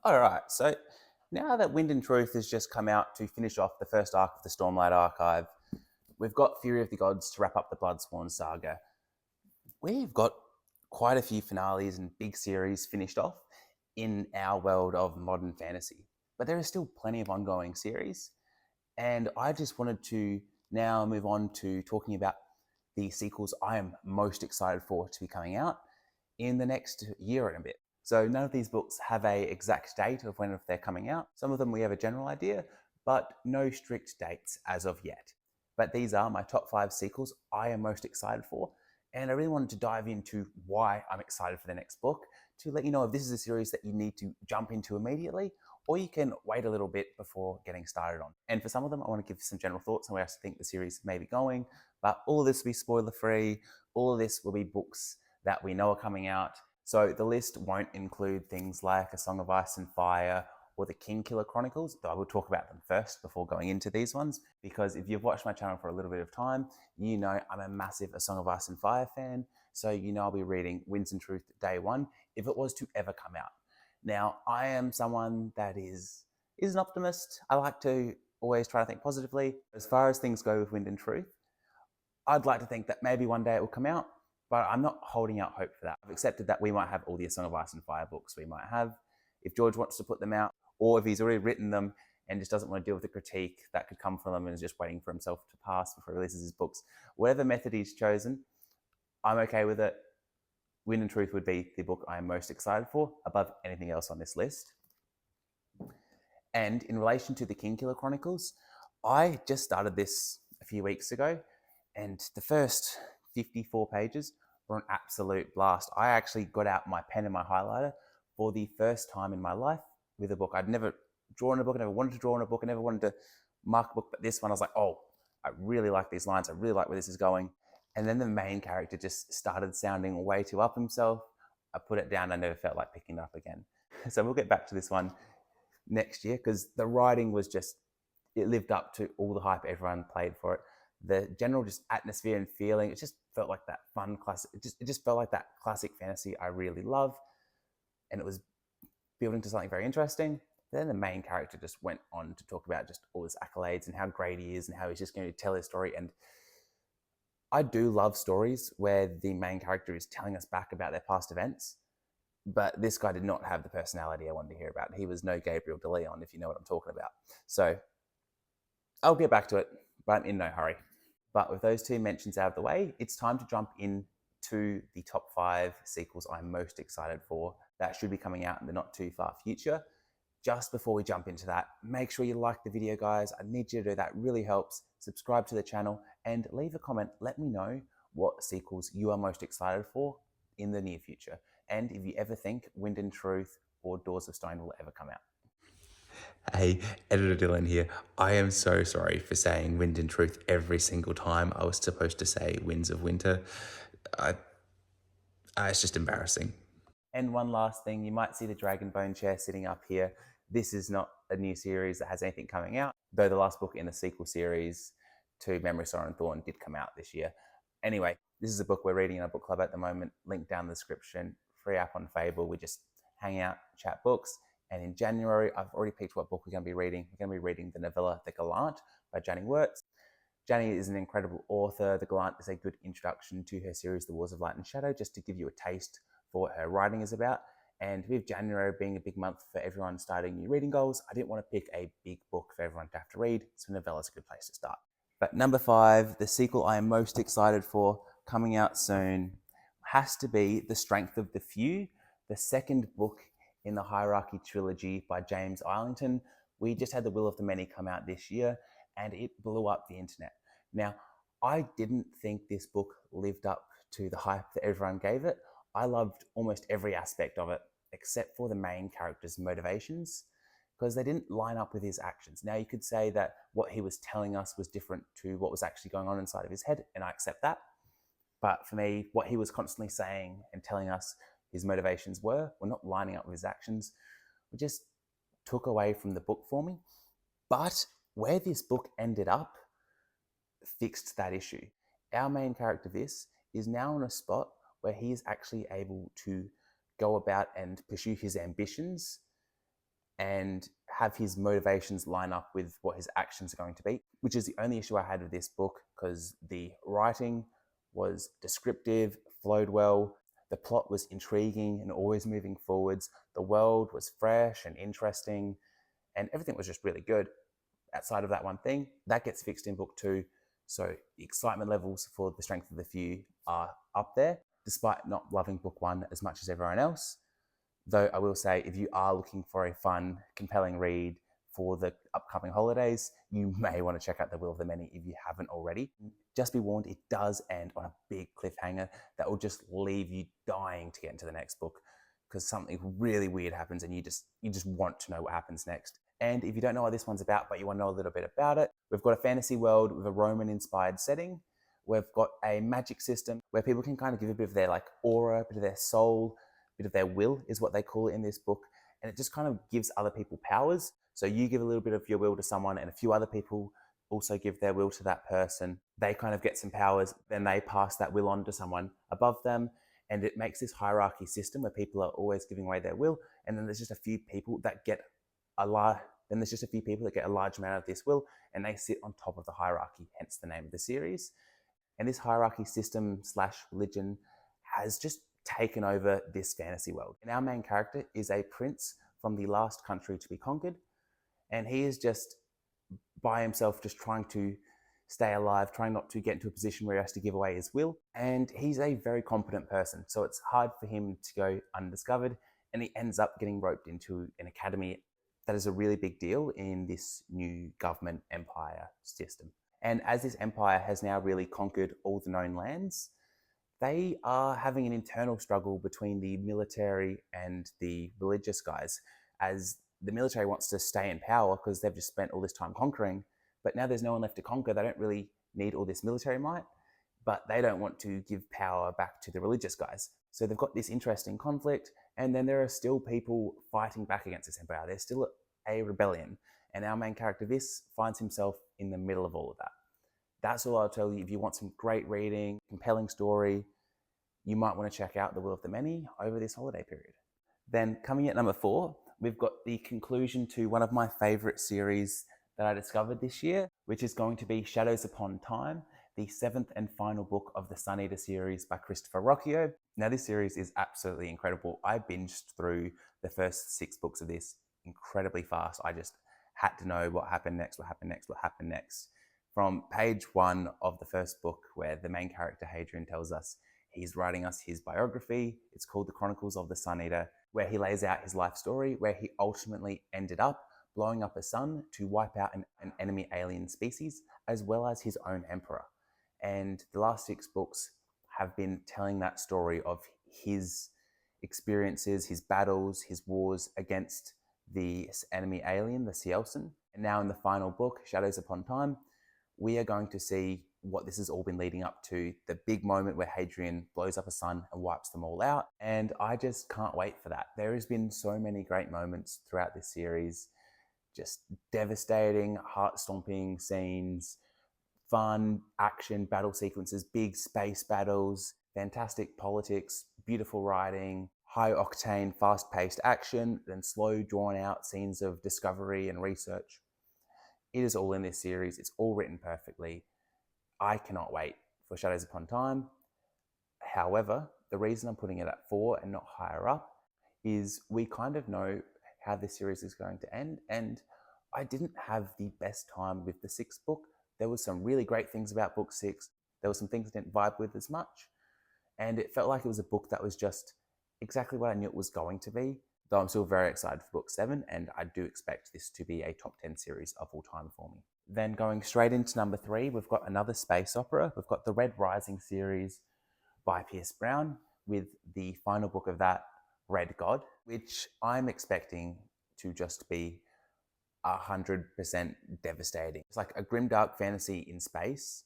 All right, so now that Wind and Truth has just come out to finish off the first arc of the Stormlight Archive, we've got Fury of the Gods to wrap up the Bloodsworn saga. We've got quite a few finales and big series finished off in our world of modern fantasy, but there is still plenty of ongoing series. And I just wanted to now move on to talking about the sequels I am most excited for to be coming out in the next year and a bit. So none of these books have a exact date of when they're coming out. Some of them we have a general idea, but no strict dates as of yet. But these are my top 5 sequels I am most excited for. And I really wanted to dive into why I'm excited for the next book to let you know if this is a series that you need to jump into immediately, or you can wait a little bit before getting started on. And for some of them, I want to give some general thoughts on where I think the series may be going, but all of this will be spoiler free. All of this will be books that we know are coming out. So the list won't include things like A Song of Ice and Fire or the Kingkiller Chronicles, though I will talk about them first before going into these ones, because if you've watched my channel for a little bit of time, you know I'm a massive A Song of Ice and Fire fan, so you know I'll be reading Winds and Truth day one if it was to ever come out. Now, I am someone that is an optimist. I like to always try to think positively. As far as things go with Wind and Truth, I'd like to think that maybe one day it will come out, but I'm not holding out hope for that. I've accepted that we might have all the A Song of Ice and Fire books we might have. If George wants to put them out, or if he's already written them and just doesn't want to deal with the critique that could come from them and is just waiting for himself to pass before he releases his books, whatever method he's chosen, I'm okay with it. Wind and Truth would be the book I am most excited for above anything else on this list. And in relation to the Kingkiller Chronicles, I just started this a few weeks ago, and the first 54 pages were an absolute blast. I actually got out my pen and my highlighter for the first time in my life with a book. I'd never drawn a book, I never wanted to draw in a book, I never wanted to mark a book, but this one I was like, oh, I really like these lines, I really like where this is going. And then the main character just started sounding way too up himself. I put it down, I never felt like picking it up again. So we'll get back to this one next year, because the writing was just, it lived up to all the hype everyone played for it. The general just atmosphere and feeling, it just felt like that fun classic, it just felt like that classic fantasy I really love. And it was building to something very interesting. Then the main character just went on to talk about just all his accolades and how great he is and how he's just going to tell his story. And I do love stories where the main character is telling us back about their past events, but this guy did not have the personality I wanted to hear about. He was no Gabriel de Leon, if you know what I'm talking about. So I'll get back to it, but I'm in no hurry. But with those two mentions out of the way, it's time to jump into the top 5 sequels I'm most excited for that should be coming out in the not too far future. Just before we jump into that, make sure you like the video, guys. I need you to do that. It really helps. Subscribe to the channel and leave a comment. Let me know what sequels you are most excited for in the near future. And if you ever think Wind and Truth or Doors of Stone will ever come out. Hey, Editor Dylan here. I am so sorry for saying Wind and Truth every single time. I was supposed to say Winds of Winter. It's just embarrassing. And one last thing, you might see the Dragonbone chair sitting up here. This is not a new series that has anything coming out, though the last book in the sequel series to Memory, Sorrow and Thorn did come out this year. Anyway, this is a book we're reading in our book club at the moment. Link down in the description. Free app on Fable. We just hang out, chat books. And in January, I've already picked what book we're going to be reading. We're going to be reading the novella The Gallant by Janny Wirtz. Janny is an incredible author. The Gallant is a good introduction to her series, The Wars of Light and Shadow, just to give you a taste for what her writing is about. And with January being a big month for everyone starting new reading goals, I didn't want to pick a big book for everyone to have to read, so novella is a good place to start. But number 5, the sequel I am most excited for, coming out soon, has to be The Strength of the Few, the second book in the Hierarchy trilogy by James Islington. We just had The Will of the Many come out this year, and it blew up the internet. Now, I didn't think this book lived up to the hype that everyone gave it. I loved almost every aspect of it, except for the main character's motivations, because they didn't line up with his actions. Now, you could say that what he was telling us was different to what was actually going on inside of his head, and I accept that. But for me, what he was constantly saying and telling us his motivations were not lining up with his actions. We just took away from the book for me. But where this book ended up fixed that issue. Our main character, Vis, is now in a spot where he is actually able to go about and pursue his ambitions and have his motivations line up with what his actions are going to be, which is the only issue I had with this book, because the writing was descriptive, flowed well, the plot was intriguing and always moving forwards, the world was fresh and interesting, and everything was just really good. Outside of that one thing, that gets fixed in book 2, so the excitement levels for The Strength of the Few are up there, despite not loving book 1 as much as everyone else. Though I will say, if you are looking for a fun, compelling read for the upcoming holidays, you may want to check out The Will of the Many if you haven't already. Just be warned, it does end on a big cliffhanger that will just leave you dying to get into the next book, because something really weird happens and you just want to know what happens next. And if you don't know what this one's about, but you want to know a little bit about it, we've got a fantasy world with a Roman-inspired setting. We've got a magic system where people can kind of give a bit of their aura, a bit of their soul, a bit of their will is what they call it in this book. And it just kind of gives other people powers. So you give a little bit of your will to someone and a few other people also give their will to that person. They kind of get some powers, then they pass that will on to someone above them. And it makes this hierarchy system where people are always giving away their will. And then there's just a few people that get a large amount of this will, and they sit on top of the hierarchy, hence the name of the series. And this hierarchy system / religion has just taken over this fantasy world. And our main character is a prince from the last country to be conquered, and he is just by himself, just trying to stay alive, trying not to get into a position where he has to give away his will. And he's a very competent person, so it's hard for him to go undiscovered, and he ends up getting roped into an academy that is a really big deal in this new government empire system. And as this empire has now really conquered all the known lands, they are having an internal struggle between the military and the religious guys, as the military wants to stay in power because they've just spent all this time conquering, but now there's no one left to conquer. They don't really need all this military might, but they don't want to give power back to the religious guys. So they've got this interesting conflict, and then there are still people fighting back against this empire. There's still a rebellion, and our main character, Viss, finds himself in the middle of all of that. That's all I'll tell you. If you want some great reading, compelling story, you might want to check out The Will of the Many over this holiday period. Then coming at number 4, we've got the conclusion to one of my favorite series that I discovered this year, which is going to be Shadows Upon Time, the 7th and final book of the Sun Eater series by Kristoff Ruocchio. Now, this series is absolutely incredible. I binged through the first 6 books of this incredibly fast. I just had to know what happened next. From page 1 of the first book, where the main character Hadrian tells us he's writing us his biography. It's called The Chronicles of the Sun Eater, where he lays out his life story, where he ultimately ended up blowing up a sun to wipe out an enemy alien species, as well as his own emperor. And the last 6 books have been telling that story of his experiences, his battles, his wars against the enemy alien, the Cielsen. And now in the final book, Shadows Upon Time, we are going to see what this has all been leading up to, the big moment where Hadrian blows up a sun and wipes them all out. And I just can't wait for that. There has been so many great moments throughout this series, just devastating, heart-stomping scenes, fun action battle sequences, big space battles, fantastic politics, beautiful writing, high-octane, fast-paced action, then slow, drawn-out scenes of discovery and research. It is all in this series. It's all written perfectly. I cannot wait for Shadows Upon Time. However, the reason I'm putting it at 4 and not higher up is we kind of know how this series is going to end, and I didn't have the best time with the 6th book. There was some really great things about book 6. There were some things I didn't vibe with as much, and it felt like it was a book that was just exactly what I knew it was going to be, though I'm still very excited for book 7, and I do expect this to be a top 10 series of all time for me. Then going straight into number 3, we've got another space opera. We've got the Red Rising series by Pierce Brown, with the final book of that, Red God, which I'm expecting to just be 100% devastating. It's like a grimdark fantasy in space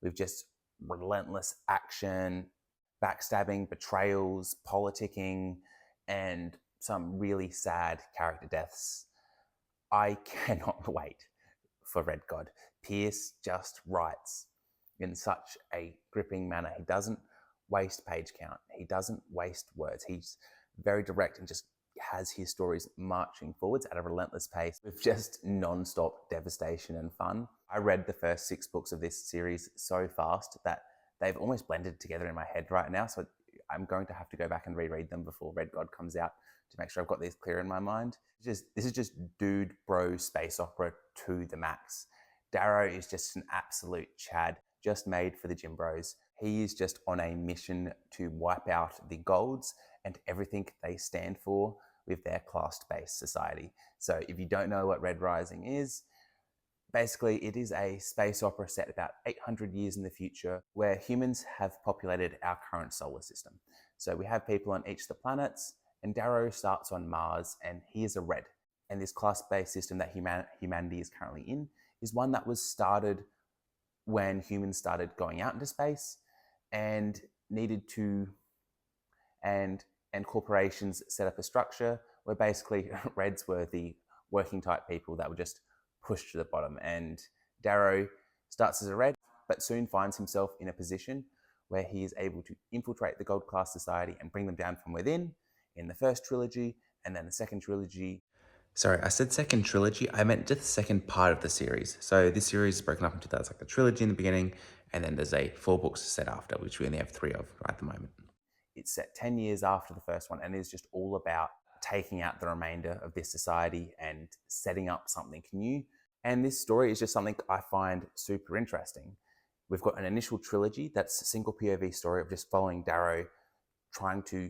with just relentless action, backstabbing, betrayals, politicking, and some really sad character deaths. I cannot wait for Red God. Pierce just writes in such a gripping manner. He doesn't waste page count. He doesn't waste words. He's very direct and just has his stories marching forwards at a relentless pace with just non-stop devastation and fun. I read the first 6 books of this series so fast that they've almost blended together in my head right now. So I'm going to have to go back and reread them before Red God comes out to make sure I've got these clear in my mind. This is just dude bro space opera to the max. Darrow is just an absolute Chad, just made for the gym bros. He is just on a mission to wipe out the golds and everything they stand for with their class-based society. So if you don't know what Red Rising is, basically it is a space opera set about 800 years in the future where humans have populated our current solar system. So we have people on each of the planets, and Darrow starts on Mars, and he is a Red. And this class-based system that humanity is currently in is one that was started when humans started going out into space and needed to, and corporations set up a structure where basically Reds were the working type people that were just pushed to the bottom. And Darrow starts as a Red, but soon finds himself in a position where he is able to infiltrate the gold class society and bring them down from within in the first trilogy, and then the second trilogy. Sorry, I said second trilogy. I meant just the second part of the series. So this series is broken up into that's like the trilogy in the beginning, and then there's 4 books set after, which we only have 3 of right at the moment. It's set 10 years after the first one and is just all about taking out the remainder of this society and setting up something new. And this story is just something I find super interesting. We've got an initial trilogy that's a single POV story of just following Darrow trying to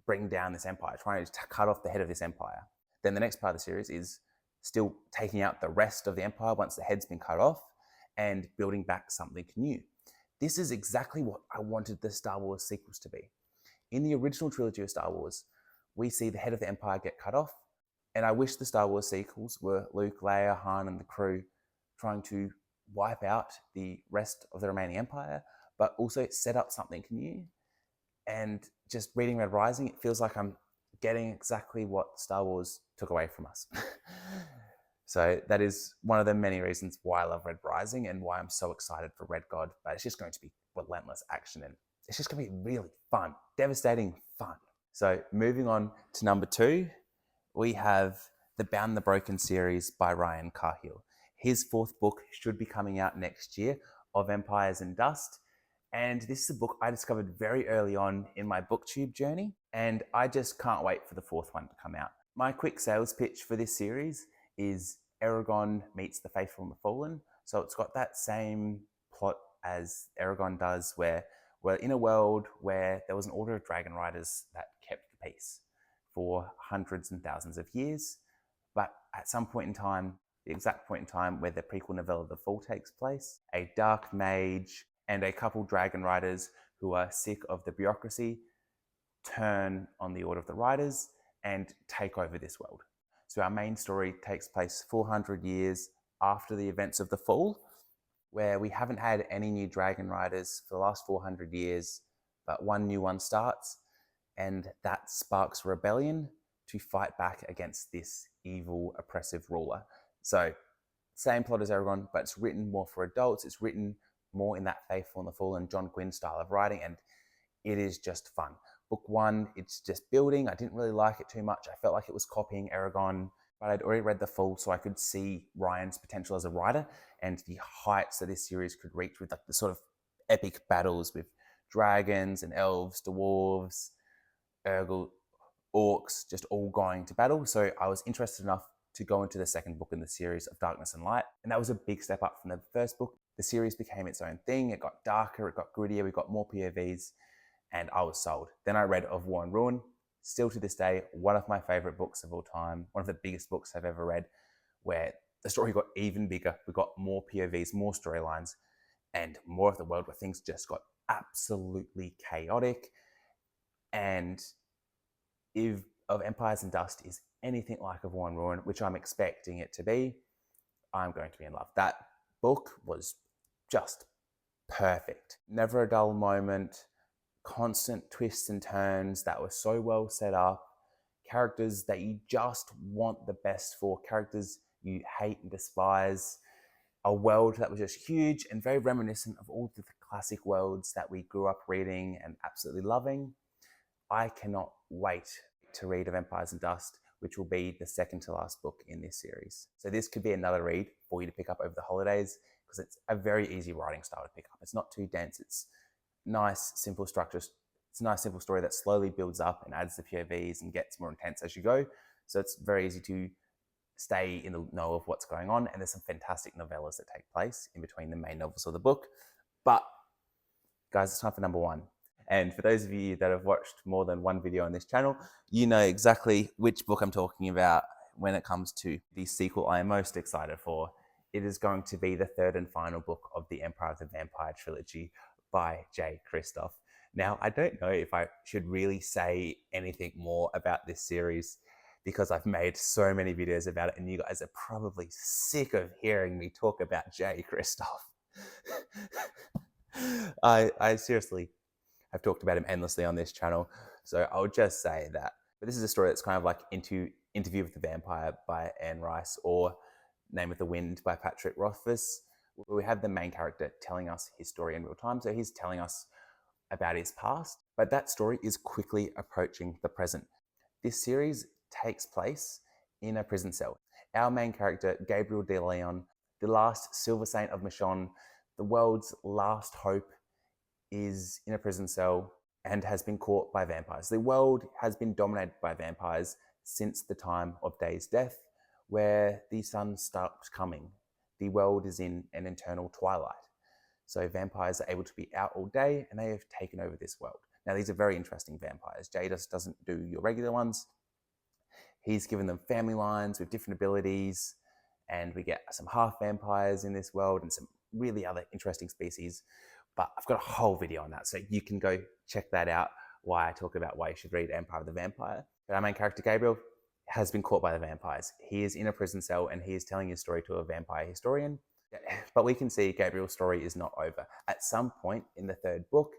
bring down this empire, trying to cut off the head of this empire. Then the next part of the series is still taking out the rest of the empire once the head's been cut off and building back something new. This is exactly what I wanted the Star Wars sequels to be. In the original trilogy of Star Wars, we see the head of the empire get cut off, and I wish the Star Wars sequels were Luke, Leia, Han, and the crew trying to wipe out the rest of the remaining empire, but also set up something new. And just reading Red Rising, it feels like I'm getting exactly what Star Wars took away from us. So that is one of the many reasons why I love Red Rising and why I'm so excited for Red God. But it's just going to be relentless action, and it's just going to be really fun, devastating fun. So moving on to number 2, we have the Bound the Broken series by Ryan Cahill. His 4th book should be coming out next year, Of Empires and Dust. And this is a book I discovered very early on in my booktube journey, and I just can't wait for the 4th one to come out. My quick sales pitch for this series is Eragon meets the Faithful and the Fallen. So it's got that same plot as Eragon does, where we're in a world where there was an order of dragon riders that kept the peace for hundreds and thousands of years. But at some point in time, the exact point in time where the prequel novella The Fall takes place, a dark mage and a couple dragon riders who are sick of the bureaucracy turn on the Order of the Riders and take over this world. So our main story takes place 400 years after the events of The Fall, where we haven't had any new dragon riders for the last 400 years, but one new one starts, and that sparks rebellion to fight back against this evil, oppressive ruler. So same plot as Eragon, but it's written more for adults. It's written more in that Faithful and the Fallen John Gwynne style of writing, and it is just fun. Book 1, it's just building. I didn't really like it too much. I felt like it was copying Eragon, but I'd already read The Fall, so I could see Ryan's potential as a writer and the heights that this series could reach with like the sort of epic battles with dragons and elves, dwarves, Urgle, orcs, just all going to battle. So I was interested enough to go into the second book in the series of Darkness and Light. And that was a big step up from the first book. The series became its own thing. It got darker, it got grittier, we got more POVs, and I was sold. Then I read Of War and Ruin. Still to this day, one of my favorite books of all time, one of the biggest books I've ever read, where the story got even bigger. We got more POVs, more storylines, and more of the world where things just got absolutely chaotic. And if Of Empires and Dust is anything like Of War and Ruin, which I'm expecting it to be, I'm going to be in love. That book was just perfect. Never a dull moment, constant twists and turns that were so well set up, characters that you just want the best for, characters you hate and despise, a world that was just huge and very reminiscent of all the classic worlds that we grew up reading and absolutely loving. I cannot wait to read of Empires and Dust, which will be the second to last book in this series. So this could be another read for you to pick up over the holidays, because it's a very easy writing style to pick up. It's not too dense. It's nice, simple structures. It's a nice, simple story that slowly builds up and adds the POVs and gets more intense as you go. So it's very easy to stay in the know of what's going on. And there's some fantastic novellas that take place in between the main novels of the book. But guys, it's time for number one. And for those of you that have watched more than one video on this channel, you know exactly which book I'm talking about when it comes to the sequel I am most excited for. It is going to be the third and final book of the Empire of the Vampire trilogy by J. Kristoff. Now, I don't know if I should really say anything more about this series, because I've made so many videos about it and you guys are probably sick of hearing me talk about J. Kristoff. I seriously have talked about him endlessly on this channel, so I'll just say that. But this is a story that's kind of like Interview with the Vampire by Anne Rice, or Name of the Wind by Patrick Rothfuss, where we have the main character telling us his story in real time. So he's telling us about his past, but that story is quickly approaching the present. This series takes place in a prison cell. Our main character, Gabriel de Leon, the last Silver Saint of Michonne, the world's last hope, is in a prison cell and has been caught by vampires. The world has been dominated by vampires since the time of Day's death, where the sun stopped coming. The world is in an eternal twilight. So vampires are able to be out all day and they have taken over this world. Now, these are very interesting vampires. Jay just doesn't do your regular ones. He's given them family lines with different abilities, and we get some half vampires in this world and some really other interesting species. But I've got a whole video on that, so you can go check that out, why I talk about why you should read Empire of the Vampire. But our main character, Gabriel, has been caught by the vampires. He is in a prison cell and he is telling his story to a vampire historian. But we can see Gabriel's story is not over. At some point in the third book,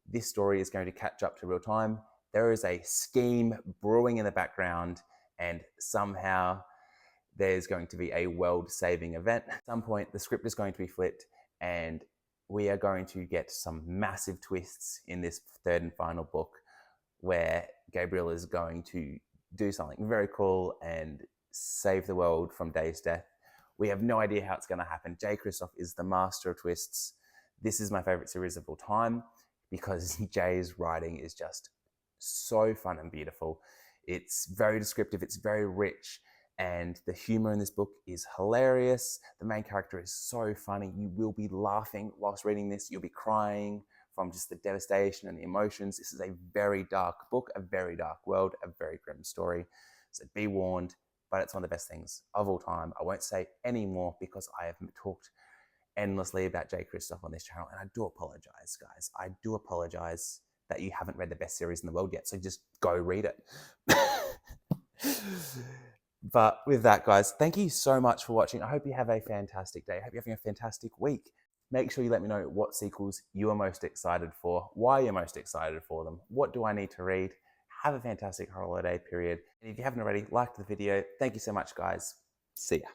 this story is going to catch up to real time. There is a scheme brewing in the background, and somehow there's going to be a world-saving event. At some point, the script is going to be flipped, and we are going to get some massive twists in this third and final book, where Gabriel is going to do something very cool and save the world from Day's death. We have no idea how it's going to happen. J. Kristoff is the master of twists. This is my favorite series of all time because Jay's writing is just so fun and beautiful. It's very descriptive, it's very rich, and the humor in this book is hilarious. The main character is so funny. You will be laughing whilst reading this. You'll be crying from just the devastation and the emotions. This is a very dark book, a very dark world, a very grim story. So be warned, but it's one of the best things of all time. I won't say any more because I have talked endlessly about J. Kristoff on this channel, and I do apologize, guys. I do apologize that you haven't read the best series in the world yet, so just go read it. But with that, guys, thank you so much for watching. I hope you have a fantastic day. I hope you're having a fantastic week. Make sure you let me know what sequels you are most excited for, why you're most excited for them, what do I need to read. Have a fantastic holiday period. And if you haven't already, like the video. Thank you so much, guys. See ya.